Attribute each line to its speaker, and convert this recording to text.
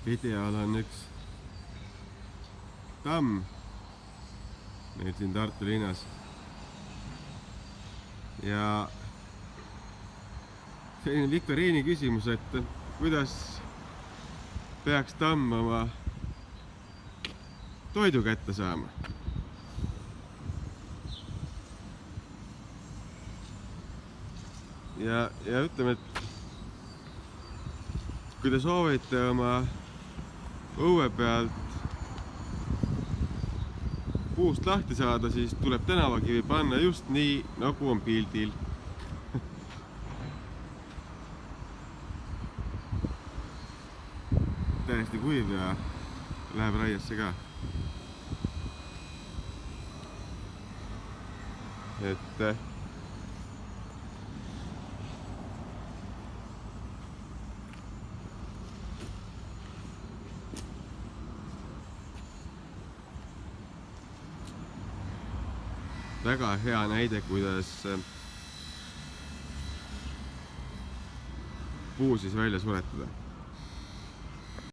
Speaker 1: ideal on üks tamm meil siin Tartu linnas ja selline viktoriini küsimus, et kuidas peaks tamm oma toidu kätte saama. Ja ütleme, et kui te soovite oma õue pealt puust lahti saada, siis tuleb tänavakivi panna just nii, nagu on pildil. Täiesti kuiv ja läheb raiesse ka. Et väga hea näide, kuidas puu siis välja suretada.